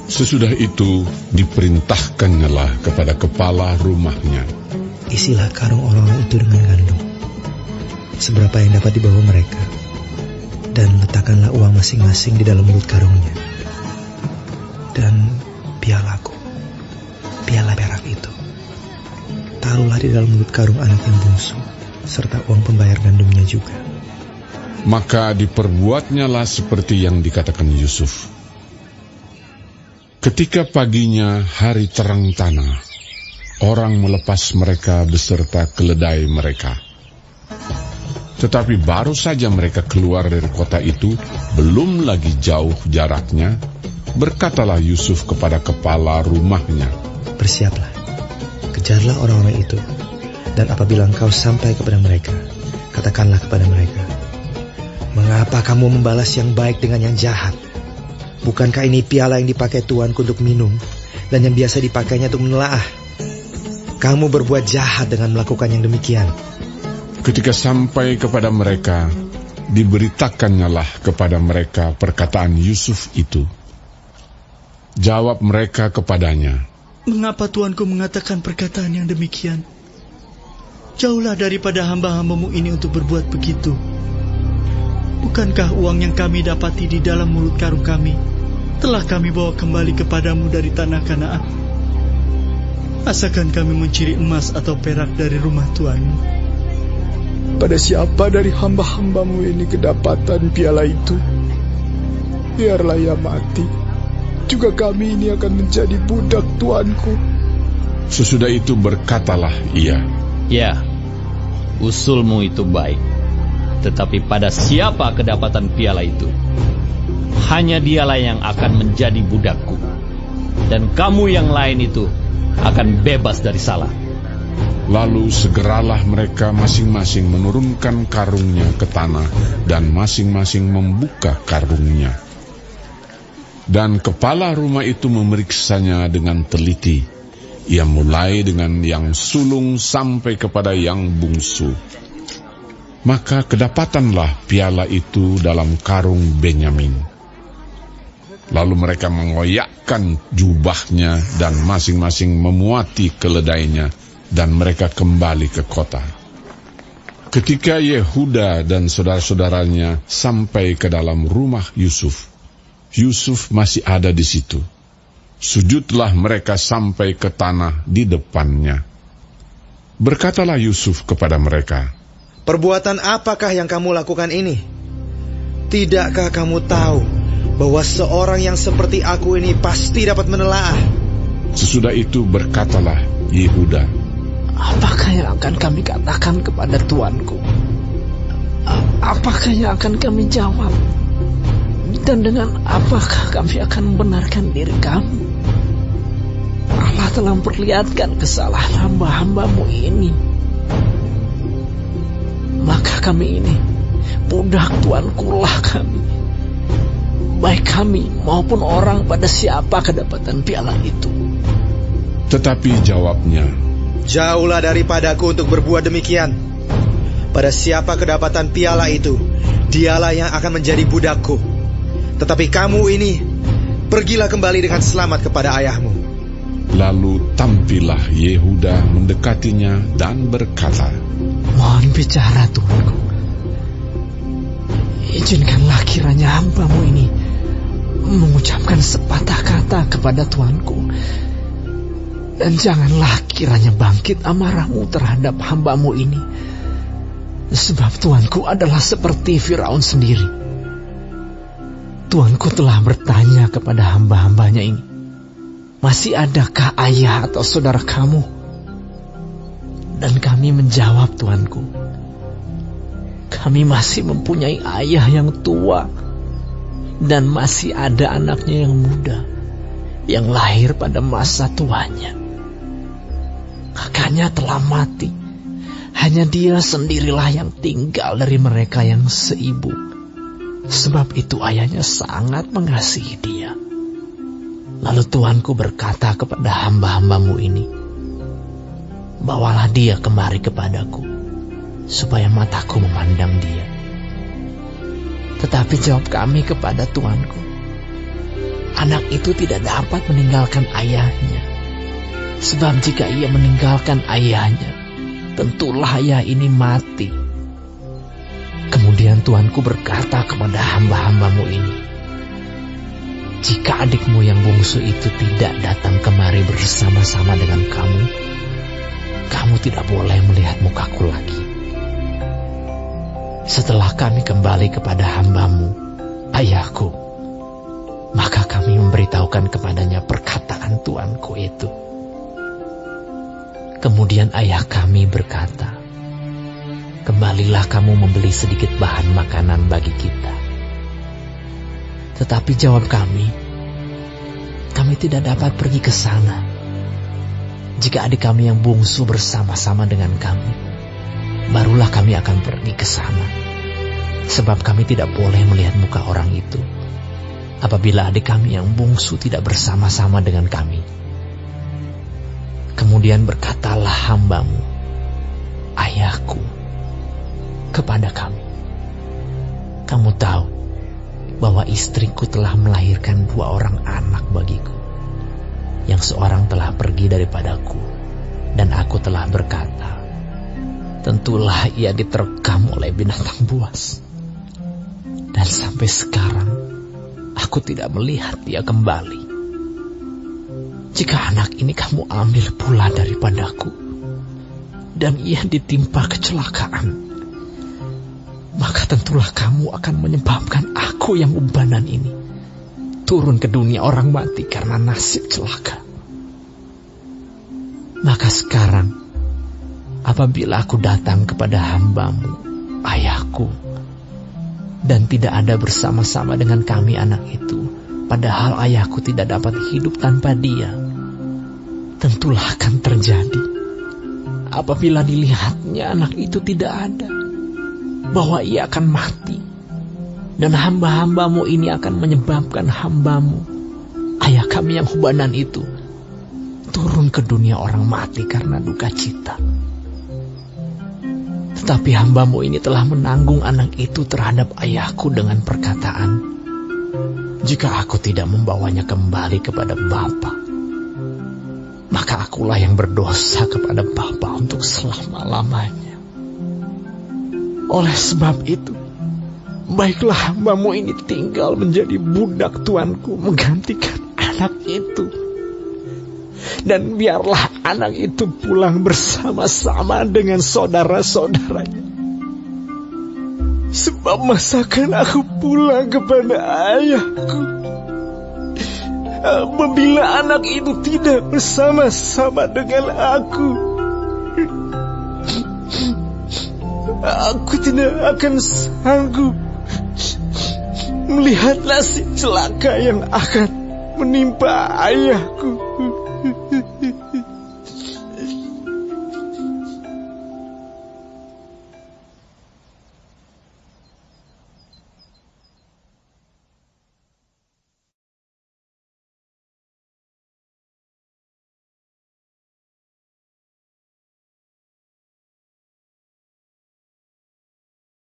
Sesudah itu diperintahkannyalah kepada kepala rumahnya, isilah karung orang-orang itu dengan gandum, seberapa yang dapat dibawa mereka, dan letakkanlah uang masing-masing di dalam mulut karungnya. Dan pialaku, piala perak itu, taruhlah di dalam mulut karung anak yang bungsu, serta uang pembayar gandumnya juga. Maka diperbuatnyalah seperti yang dikatakan Yusuf. Ketika paginya hari terang tanah, orang melepas mereka beserta keledai mereka. Tetapi baru saja mereka keluar dari kota itu, belum lagi jauh jaraknya, berkatalah Yusuf kepada kepala rumahnya, bersiaplah, kejarlah orang-orang itu, dan apabila engkau sampai kepada mereka, katakanlah kepada mereka, mengapa kamu membalas yang baik dengan yang jahat? Bukankah ini piala yang dipakai tuanku untuk minum, dan yang biasa dipakainya untuk menelaah? Kamu berbuat jahat dengan melakukan yang demikian. Ketika sampai kepada mereka, diberitakannya kepada mereka perkataan Yusuf itu. Jawab mereka kepadanya, mengapa tuanku mengatakan perkataan yang demikian? Jauhlah daripada hamba-hambamu ini untuk berbuat begitu. Bukankah uang yang kami dapati di dalam mulut karung kami telah kami bawa kembali kepadamu dari tanah Kanaan? Asakan kami mencuri emas atau perak dari rumah tuanmu? Pada siapa dari hamba-hambamu ini kedapatan piala itu? Biarlah ia mati, juga kami ini akan menjadi budak tuanku. Sesudah itu berkatalah ia, ya, usulmu itu baik. Tetapi pada siapa kedapatan piala itu, hanya dialah yang akan menjadi budakku, dan kamu yang lain itu akan bebas dari salah. Lalu segeralah mereka masing-masing menurunkan karungnya ke tanah, dan masing-masing membuka karungnya. Dan kepala rumah itu memeriksanya dengan teliti. Ia mulai dengan yang sulung sampai kepada yang bungsu. Maka kedapatanlah piala itu dalam karung Benyamin. Lalu mereka mengoyakkan jubahnya dan masing-masing memuati keledainya, dan mereka kembali ke kota. Ketika Yehuda dan saudara-saudaranya sampai ke dalam rumah Yusuf, Yusuf masih ada di situ. Sujudlah mereka sampai ke tanah di depannya. Berkatalah Yusuf kepada mereka, perbuatan apakah yang kamu lakukan ini? Tidakkah kamu tahu bahwa seorang yang seperti aku ini pasti dapat menelaah? Sesudah itu berkatalah Yehuda, apakah yang akan kami katakan kepada tuanku? Apakah yang akan kami jawab? Dan dengan apakah kami akan membenarkan diri kami? Allah telah memperlihatkan kesalahan hamba-hambamu ini. Maka kami ini budak tuanku lah kami, baik kami maupun orang pada siapa kedapatan piala itu. Tetapi jawabnya, jauhlah daripadaku untuk berbuat demikian. Pada siapa kedapatan piala itu, dialah yang akan menjadi budakku. Tetapi kamu ini, pergilah kembali dengan selamat kepada ayahmu. Lalu tampillah Yehuda mendekatinya dan berkata, mohon bicara tuanku. Izinkanlah kiranya hambamu ini mengucapkan sepatah kata kepada tuanku. Dan janganlah kiranya bangkit amarahmu terhadap hambamu ini. Sebab tuanku adalah seperti Firaun sendiri. Tuanku telah bertanya kepada hamba-hambanya ini, masih adakah ayah atau saudara kamu? Dan kami menjawab, tuanku, kami masih mempunyai ayah yang tua, dan masih ada anaknya yang muda, yang lahir pada masa tuanya. Kakaknya telah mati, hanya dia sendirilah yang tinggal dari mereka yang seibu. Sebab itu ayahnya sangat mengasihi dia. Lalu tuanku berkata kepada hamba-hambamu ini, bawalah dia kemari kepadaku, supaya mataku memandang dia. Tetapi jawab kami kepada tuanku, anak itu tidak dapat meninggalkan ayahnya. Sebab jika ia meninggalkan ayahnya, tentulah ayah ini mati. Kemudian Tuanku berkata kepada hamba-hambamu ini, jika adikmu yang bungsu itu tidak datang kemari bersama-sama dengan kamu, kamu tidak boleh melihat mukaku lagi. Setelah kami kembali kepada hambamu, ayahku, maka kami memberitahukan kepadanya perkataan tuanku itu. Kemudian ayah kami berkata, kembalilah kamu membeli sedikit bahan makanan bagi kita. Tetapi jawab kami tidak dapat pergi ke sana. Jika adik kami yang bungsu bersama-sama dengan kami, barulah kami akan pergi ke sana. Sebab kami tidak boleh melihat muka orang itu apabila adik kami yang bungsu tidak bersama-sama dengan kami. Kemudian berkatalah hambamu, ayahku, kepada kami, kamu tahu bahwa istriku telah melahirkan 2 orang anak bagiku, yang seorang telah pergi daripadaku, dan aku telah berkata, tentulah ia diterkam oleh binatang buas. Dan sampai sekarang aku tidak melihat dia kembali. Jika anak ini kamu ambil pula daripadaku, dan ia ditimpa kecelakaan, maka tentulah kamu akan menyebabkan aku yang ubanan ini turun ke dunia orang mati karena nasib celaka. Maka sekarang, apabila aku datang kepada hambamu, ayahku, dan tidak ada bersama-sama dengan kami anak itu, padahal ayahku tidak dapat hidup tanpa dia, tentulah akan terjadi apabila dilihatnya anak itu tidak ada, bahwa ia akan mati, dan hamba-hambamu ini akan menyebabkan hambamu, ayah kami yang ubanan itu, turun ke dunia orang mati karena duka cita. Tetapi hambamu ini telah menanggung anak itu terhadap ayahku dengan perkataan, jika aku tidak membawanya kembali kepada Bapa, maka akulah yang berdosa kepada Bapa untuk selama-lamanya. Oleh sebab itu, baiklah hambamu ini tinggal menjadi budak tuanku menggantikan anak itu. Dan biarlah anak itu pulang bersama-sama dengan saudara-saudaranya. Sebab masakan aku pulang kepada ayahku apabila anak itu tidak bersama-sama dengan aku. Aku tidak akan sanggup melihat nasib celaka yang akan menimpa ayahku.